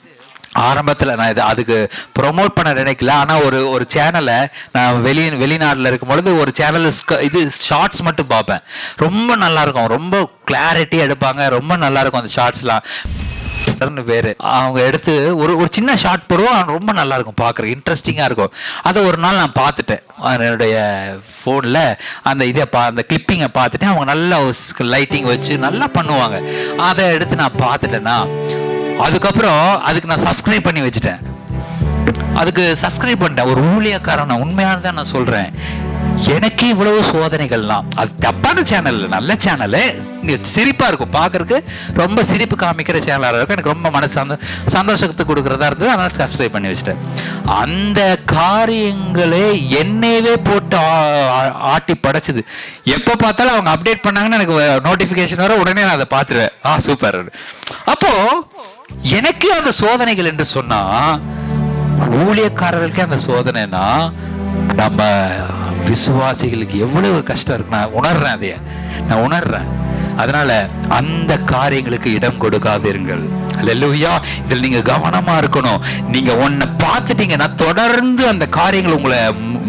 ஆரம்பத்தில் நான் அதுக்கு ப்ரொமோட் பண்ண நினைக்கல. ஆனால் ஒரு சேனலை நான் வெளிநாட்டில் இருக்கும் பொழுது ஒரு சேனல் இது ஷார்ட்ஸ் மட்டும் பார்ப்பேன். ரொம்ப நல்லாயிருக்கும், ரொம்ப கிளாரிட்டியாக எடுப்பாங்க, ரொம்ப நல்லாயிருக்கும் அந்த ஷார்ட்ஸ்லாம். வேறு அவங்க எடுத்து ஒரு சின்ன ஷார்ட் போடுவோம், ரொம்ப நல்லா இருக்கும், பார்க்குறக்கு இன்ட்ரெஸ்டிங்காக இருக்கும். அதை ஒரு நாள் நான் பார்த்துட்டேன் என்னுடைய ஃபோனில். அந்த கிளிப்பிங்கை பார்த்துட்டு அவங்க நல்லா லைட்டிங் வச்சு நல்லா பண்ணுவாங்க. அதை எடுத்து நான் பார்த்துட்டேன்னா அதுக்கப்புறம் அதுக்கு நான் சப்ஸ்கிரைப் பண்ணி வச்சுட்டேன். ஒரு ஊழியக்காரன் உண்மையானதான் நான் சொல்றேன். எனக்கு இவ்வளவு சோதனைகள்லாம், அது தப்பான சேனல், நல்ல சேனலு, சிரிப்பா இருக்கும் பார்க்கறதுக்கு, ரொம்ப சிரிப்பு காமிக்கிற சேனலாக இருக்கும். எனக்கு ரொம்ப சந்தோஷத்தை கொடுக்கறதா இருந்தது, அதனால சப்ஸ்கிரைப் பண்ணி வச்சுட்டேன். அந்த காரியங்களே என்னையவே போட்டு ஆட்டி படைச்சது. எப்போ பார்த்தாலும் அவங்க அப்டேட் பண்ணாங்கன்னு எனக்கு நோட்டிஃபிகேஷன் வர, உடனே நான் அதை பார்த்துருவேன். சூப்பர். அப்போ எனக்கு அந்த சோதனைகள் என்று சொன்னா, ஊழியக்காரர்களுக்கே அந்த சோதனைனா நம்ம விசுவாசிகளுக்கு எவ்வளவு கஷ்டம் இருக்கு நான் உணர்றேன். அதனால அந்த காரியங்களுக்கு இடம் கொடுக்காதீர்கள். அல்லேலூயா. இதில் நீங்க கவனமா இருக்கணும். நீங்க ஒன்ன பார்த்துட்டீங்கன்னா தொடர்ந்து அந்த காரியங்கள் உங்களை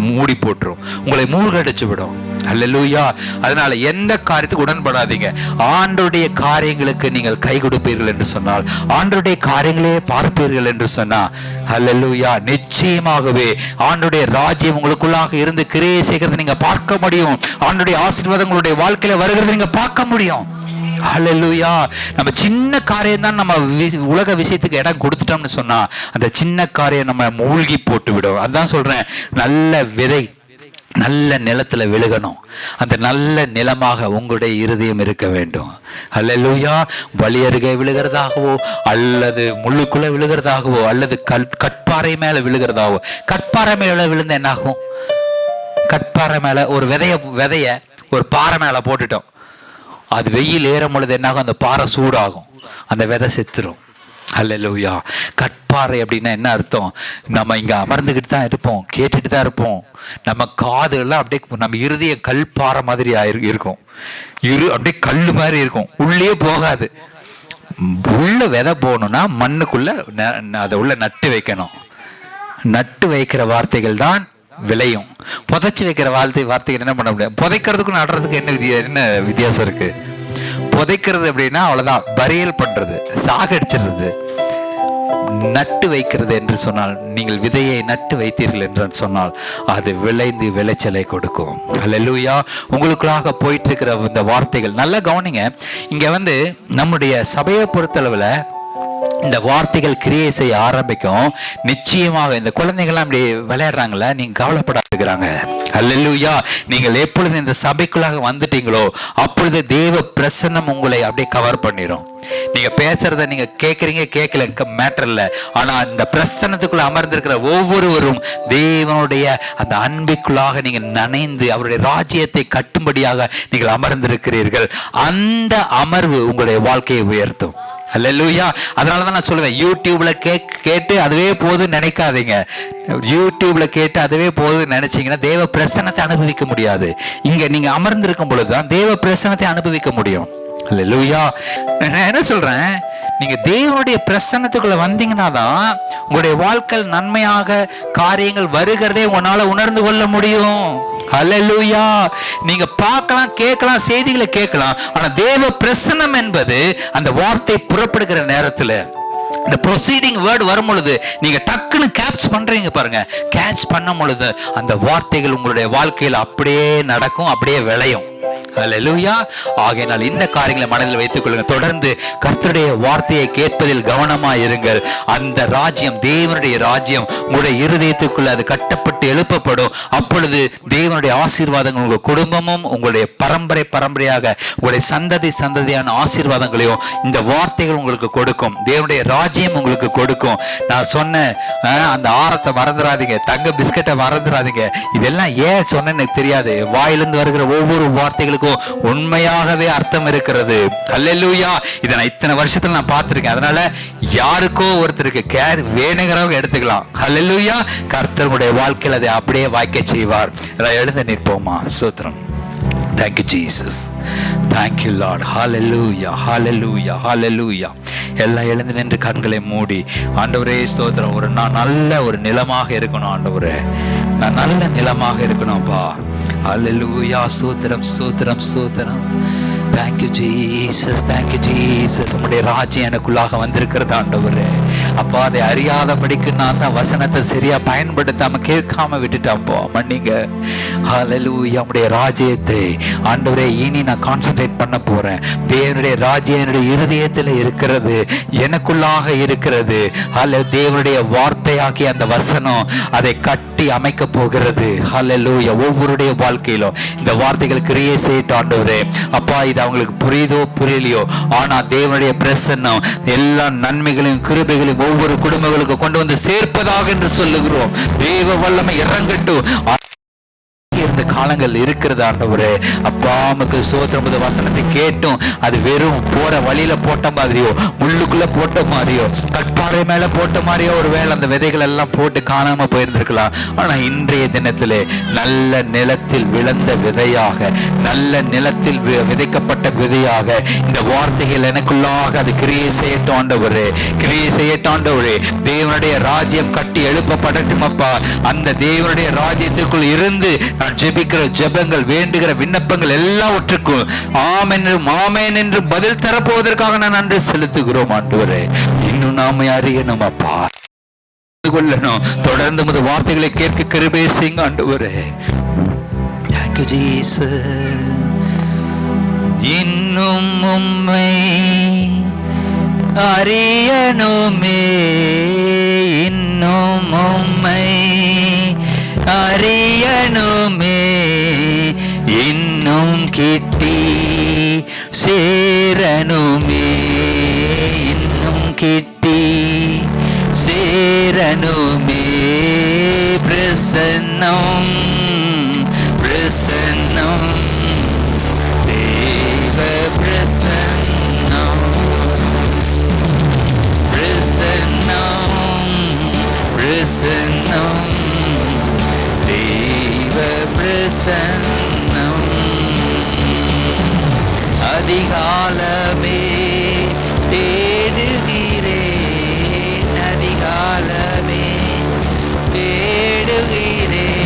மூடி போட்டுரும், உங்களை மூழ்கடிச்சு விடும். அல்லேலூயா. அதனால எந்த காரியத்துக்கு உடன்படாதீங்க. ஆண்டவருடைய காரியங்களுக்கு நீங்கள் கை கொடுப்பீர்கள் என்று சொன்னால், ஆண்டவருடைய காரியங்களே பார்ப்பீர்கள் என்று சொன்னா, அல்லேலூயா, நிச்சயமாகவே ஆண்டவருடைய ராஜ்யம் உங்களுக்குள்ளாக இருந்து கிரியை செய்கிறதை நீங்க பார்க்க முடியும். ஆண்டவருடைய ஆசீர்வாதம் உங்களுடைய வாழ்க்கையில வருகிறதை நீங்க பார்க்க முடியும். ஹல்லேலூயா. நம்ம சின்ன காரியம் தான் நம்ம உலக விஷயத்துக்கு இடம் கொடுத்துட்டோம்னு சொன்னா அந்த சின்ன காரியம் நம்ம மூழ்கி போட்டு விடும். அதான் சொல்றேன், நல்ல விதை நல்ல நிலத்துல விழுகணும். அந்த நல்ல நிலமாக உங்களுடைய இருதயம் இருக்க வேண்டும். ஹல்லேலூயா. வழி அருகே விழுகிறதாகவோ அல்லது முள்ளுக்குள்ள விழுகிறதாகவோ அல்லது கட்பாறை மேல விழுகிறதாகவோ. கட்பாறை மேல விழுந்த என்ன ஆகும்? கட்பாறை மேல ஒரு விதைய ஒரு பாறை மேல போட்டுட்டோம், அது வெயில் ஏறும் பொழுது என்னாகும்? அந்த பாறை சூடாகும், அந்த விதை செத்துரும். ஹல்லேலூயா. கட்பாறை அப்படின்னா என்ன அர்த்தம்? நம்ம இங்க அமர்ந்துக்கிட்டு தான் இருப்போம், கேட்டுட்டு தான் இருப்போம். நம்ம காது எல்லாம் அப்படியே நம்ம இருதய கல் பாறை மாதிரி இருக்கும், அப்படியே கல் மாதிரி இருக்கும், உள்ளே போகாது. உள்ள விதை போகணும்னா மண்ணுக்குள்ள அதை உள்ள நட்டு வைக்கணும். நட்டு வைக்கிற வார்த்தைகள் தான் விளையும். புதைச்சி வைக்கிற வார்த்தைகள் என்ன பண்ண முடியாது. புதைக்கிறதுக்கும் நடுறதுக்கு என்ன வித்தியாசம் இருக்கு? புதைக்கிறது அப்படின்னா அவ்வளவுதான், பரியல் பண்றது, சாகடிச்சிடுறது. நட்டு வைக்கிறது என்று சொன்னால், நீங்கள் விதையை நட்டு வைத்தீர்கள் என்று சொன்னால் அது விளைந்து விளைச்சலை கொடுக்கும். அல்லேலூயா. உங்களுக்குள்ளாக போயிட்டு இருக்கிற இந்த வார்த்தைகள் நல்லா கவனிங்க. இங்க நம்முடைய சபையை பொறுத்தளவுல இந்த வார்த்தைகள் கிரியை செய்ய ஆரம்பிக்கும். நிச்சயமாக இந்த குழந்தைகள்லாம் அப்படி விளையாடுறாங்களா, நீங்க கவலைப்படாதுக்கிறாங்க. அல்லேலூயா. நீங்கள் எப்பொழுது இந்த சபைக்குள்ளாக வந்துட்டீங்களோ அப்பொழுது தேவ பிரசன்னம் உங்களை அப்படியே கவர் பண்ணிடும். நீங்க பேசுறத நீங்க கேட்கறீங்க கேட்கல மேட்டர் இல்ல, ஆனா இந்த பிரசன்னத்துக்குள்ள அமர்ந்திருக்கிற ஒவ்வொருவரும் தேவனுடைய அந்த அன்பிற்குள்ளாக நீங்க நனைந்து அவருடைய ராஜ்யத்தை கட்டும்படியாக நீங்கள் அமர்ந்திருக்கிறீர்கள். அந்த அமர்வு உங்களுடைய வாழ்க்கையை உயர்த்தும். அல்லேலூயா. அதனாலதான் நான் சொல்லுவேன், யூடியூப்ல கேட்டு அதுவே போதும் நினைக்காதீங்க. யூடியூப்ல கேட்டு அதுவே போதும் நினைச்சீங்கன்னா தேவ பிரசன்னத்தை அனுபவிக்க முடியாது. இங்க நீங்க அமர்ந்திருக்கும் பொழுதுதான் தேவ பிரசன்னத்தை அனுபவிக்க முடியும். அல்லேலூயா. நான் என்ன சொல்றேன், நீங்க தேவனுடைய பிரசன்னத்துக்குள்ள வந்தீங்கன்னா தான் உங்களுடைய வாழ்க்கை நன்மையாக காரியங்கள் வருகிறதே உங்களால உணர்ந்து கொள்ள முடியும். அல்லேலூயா. நீங்க பார்க்கலாம், கேட்கலாம், செய்திகளை கேட்கலாம், ஆனா தேவ பிரசன்னம் என்பது அந்த வார்த்தை புறப்படுகிற நேரத்துல இந்த ப்ரொசீடிங் வேர்டு வரும் பொழுது நீங்க டக்குன்னு கேட்ச் பண்றீங்க பாருங்க. கேட்ச் பண்ணும் பொழுது அந்த வார்த்தைகள் உங்களுடைய வாழ்க்கையில் அப்படியே நடக்கும், அப்படியே விளையும். அல்லேலூயா. ஆகையினால் இந்த காரியங்களை மனதில் வைத்துக் கொள்ளுங்க. தொடர்ந்து கர்த்தருடைய வார்த்தையை கேட்பதில் கவனமாக இருங்கள். அந்த ராஜ்யம், தேவனுடைய ராஜ்யம் உங்களுடைய இருதயத்துக்குள்ள அது கட்டப்பட்டு எழுப்பப்படும். அப்பொழுது தேவனுடைய ஆசீர்வாதங்கள் உங்கள் குடும்பமும் உங்களுடைய பரம்பரையாக உங்களுடைய சந்ததியான ஆசீர்வாதங்களையும் இந்த வார்த்தைகள் உங்களுக்கு கொடுக்கும். தேவனுடைய ராஜ்யம் உங்களுக்கு கொடுக்கும். நான் சொன்ன அந்த ஆரத்தை மறந்துடாதீங்க, தங்க பிஸ்கட்டை மறந்துடாதீங்க. இதெல்லாம் ஏன் சொன்னேன்னு எனக்கு தெரியாது. வாயிலிருந்து வருகிற ஒவ்வொரு வார்த்தைகளுக்கும் உண்மையாகவே அர்த்தம் இருக்கிறது. அல்லேலூயா. இதை நான் இத்தனை வருஷத்துல நான் பார்த்திருக்கேன். அதனால யாருக்கோ ஒருத்தருக்கு கேர் வேணுங்கிறவங்க எடுத்துக்கலாம். அல்லேலூயா. கர்த்தருடைய வாழ்க்கையில் அதை அப்படியே வாய்க்க செய்வார். எழுந்து நிற்போமா? ஸ்தோத்திரம். Thank you Jesus. Thank you Lord. Hallelujah. Hallelujah. Hallelujah. எல்லாம் எழுந்து நின்று கண்களை மூடி, ஆண்டவரே ஸ்தோத்திரம். நான் நல்ல ஒரு நிலமாக இருக்கணும் ஆண்டவரே, நான் நல்ல நிலமாக இருக்கணும்ப்பா. ஹல்லேலூயா. ஸ்தோத்திரம் ஸ்தோத்திரம் ஸ்தோத்திரம். Thank you Jesus. Thank you Jesus. உம்முடைய ராஜ்யம் எனக்குள்ளாக வந்திருக்கிறது ஆண்டவரே. அப்பா, அதை அறியாதபடிக்கு நான் தான் வசனத்தை சரியா பயன்படுத்தாம கேட்காம விட்டுட்டேன்ப்பா, மன்னிங்க. ஹல்லேலூயா. உம்முடைய ராஜ்யத்தை ஆண்டவரே இனி நான் கான்சென்ட்ரேட் பண்ண போறேன். தேவனுடைய ராஜ்யம் என்னுடைய இருதயத்தில் இருக்கிறது, எனக்குள்ளாக இருக்கிறது. தேவனுடைய வார்த்தையாகி அந்த வசனம் அதை கட்டி அமைக்க போகிறது. ஹல்லேலூயா. ஒவ்வொருடைய வாழ்க்கையிலும் இந்த வார்த்தைகள் கிரியை செய்யட்டும் ஆண்டவரே. அப்பா, இது அவங்களுக்கு புரியுதோ புரியலையோ, ஆனா தேவனுடைய பிரசன்னம் எல்லா நன்மைகளையும் கிருபைகளையும் ஒவ்வொரு குடும்பங்களுக்கு கொண்டு வந்து சேர்ப்பதாக என்று சொல்லுகிறோம். தேவ வல்லமை இறங்கட்டும். இருந்த காலங்கள் இருக்கிறது ஆண்டவரே. அப்பா, நமக்கு ஸ்தோத்திரம். வசனத்தை கேட்டும் அது வெறும் போற வழியில போட்ட மாதிரியோ, முள்ளுக்குள்ள போட்ட மாதிரியோ, கட்பாறை மேல போட்ட மாதிரியோ ஒருவேளை அந்த விதைகள் எல்லாம் போட்டு காணாம போயிருந்திருக்கலாம். ஆனா இன்றைய தினத்திலே நல்ல நிலத்தில் விழுந்த விதையாக, நல்ல நிலத்தில் விதைக்கப்பட்ட விதையாக இந்த வார்த்தைகள் எனக்குள்ளாக அது கிரியை செய்யட்டும் ஆண்டவரே, கிரியை செய்யட்டும் ஆண்டவரே. தேவனுடைய ராஜ்யம் கட்டி எழுப்பப்படட்டும் அப்பா. அந்த தேவனுடைய ராஜ்யத்திற்குள் இருந்து நான் ஜெபிக்கிற ஜெபங்கள், வேண்டுகிற விண்ணப்பங்கள் எல்லாவற்றுக்கும் ஆமென் என்று பதில் தரப்போவதற்காக நான் நன்றி செலுத்துகிறோம் ஆண்டவரே. இன்னும் நாம அறியணும் அப்பா, கொள்ளணும். தொடர்ந்து உமது வார்த்தைகளை கேட்க கிருபை செய்யுங்க ஆண்டவரே. Thank you Jesus. இன்னும் உம்மை அறியணுமே, இன்னும் உம்மை அறியணுமே, இன்னும் கிட்டி சேரணுமே, இன்னும் கிட்டி சேரணுமே. பிரசன்னம் பிரசன்னம் தேவ பிரசன்னம் பிரசன்னம் பிரசன்னம் தேவ பிரசன்னம். அதிகாலமே தேடுகிறேன், அதிகாலமே தேடுகிறேன்,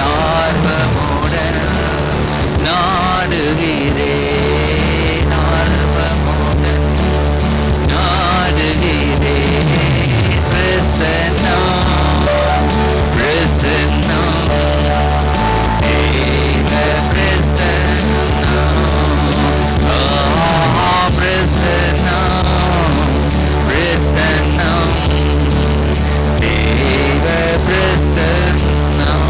ஆர்வமுடன் நாடுகிறேன், ஆர்வமுடன் நாடுகிறேன். பிரசன்னம் பிரசன்னம் தேவ பிரசன்னம். பிரசன்னம் பிரசன்னம் தேவ பிரசன்னம்.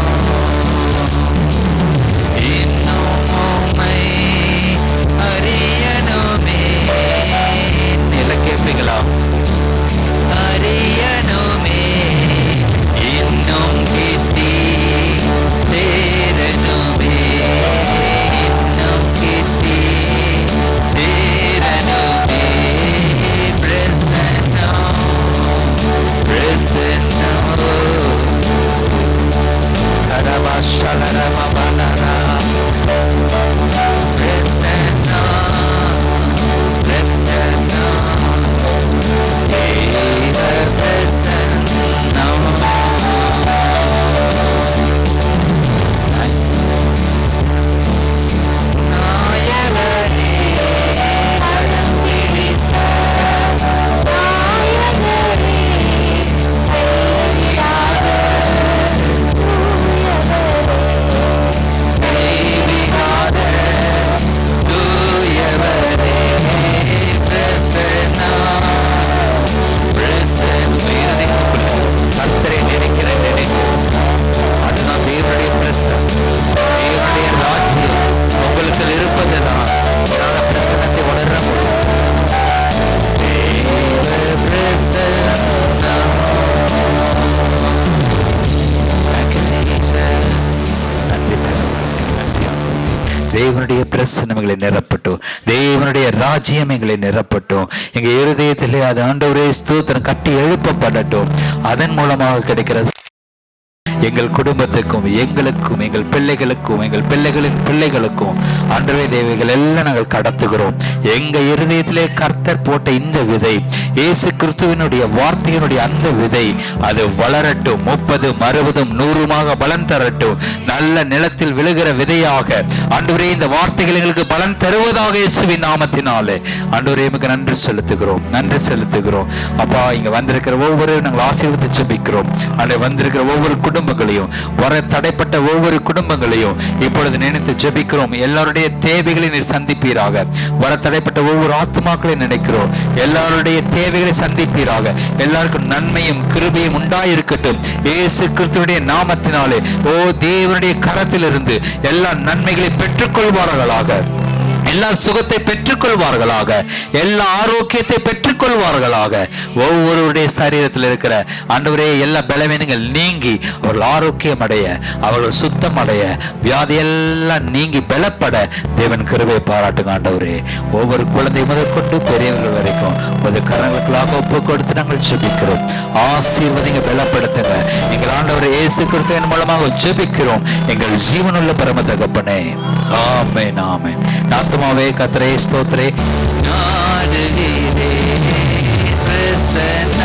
தேவனுடைய பிரசன்னம் எங்களை நிரப்பட்டும். தேவனுடைய ராஜ்யம் எங்களை நிரப்பட்டும். எங்க இருதயத்திலே அது ஆண்டவரே ஸ்தோத்திரம் கட்டி எழுப்பப்படட்டும். அதன் மூலமாக கிடைக்கிற எங்கள் குடும்பத்துக்கும், எங்களுக்கும், எங்கள் பிள்ளைகளுக்கும், எங்கள் பிள்ளைகளின் பிள்ளைகளுக்கும் ஆண்டவரே தேவைகள் எல்லாம் நாங்கள் கடத்துகிறோம். எங்க இருதயத்திலே கர்த்தர் போட்ட இந்த விதை, இயேசு கிறிஸ்துவினுடைய வார்த்தையினுடைய அந்த விதை, அது வளரட்டும். 30, 60, 100 பலன் தரட்டும். நல்ல நிலத்தில் விழுகிற விதையாக ஆண்டவரே இந்த வார்த்தைகள் எங்களுக்கு பலன் தருவதாக இயேசுவின் நாமத்தினாலே ஆண்டவரே எமக்கு நன்றி செலுத்துகிறோம். நன்றி செலுத்துகிறோம். அப்பா, இங்க வந்திருக்கிற ஒவ்வொரு நாங்கள் ஆசீர்வதித்து ஜெபிக்கிறோம். அங்கே வந்திருக்கிற ஒவ்வொரு குடும்பங்களையும், வர தடைப்பட்ட ஒவ்வொரு குடும்பங்களையும் இப்பொழுது நினைத்து ஜெபிக்கிறோம். எல்லாருடைய தேவைகளை நீர் சந்திப்பீராக. வர தடைப்பட்ட ஒவ்வொரு ஆத்மாக்களையும் நினைக்கிறோம். எல்லாருடைய தேவைகளை சந்திப்பீராக. எல்லாருக்கும் நன்மையும் கிருபையும் உண்டாயிருக்கட்டும் இயேசு கிறிஸ்துவினுடைய நாமத்தினாலே. ஓ தேவனுடைய கரத்திலிருந்து எல்லா நன்மைகளை பெற்றுக்கொள்வார்களாக, எல்லா சுகத்தை பெற்றுக்கொள்வார்களாக, எல்லா ஆரோக்கியத்தை பெற்றுக்கொள்வார்களாக. ஒவ்வொருவருடைய சரீரத்தில் இருக்கிற ஆண்டவரே எல்லா பலவீனங்கள் நீங்கி அவர்கள் ஆரோக்கியம் அடைய, அவர்கள் சுத்தம் அடைய, வியாதி எல்லாம் நீங்கி பலப்பட தேவன் கிருபை பாராட்டுங்க ஆண்டவரே. ஒவ்வொரு குழந்தை முதற்கொண்டு பெரியவர்கள் வரைக்கும் ஒரு கரங்களுக்குள்ளாக ஒப்பு கொடுத்து நாங்கள் ஜெபிக்கிறோம். ஆசீர்வதிங்க, பலப்படுத்துங்க. எங்கள் ஆண்டவர் இயேசு கிறிஸ்துவின் மூலமாக ஜெபிக்கிறோம் எங்கள் ஜீவனுள்ள பரம தகப்பனே. ஆமென், ஆமென். ஆத்துமாவே கர்த்தரை ஸ்தோத்திரே. நாடுகிறேன் பிரசன்ன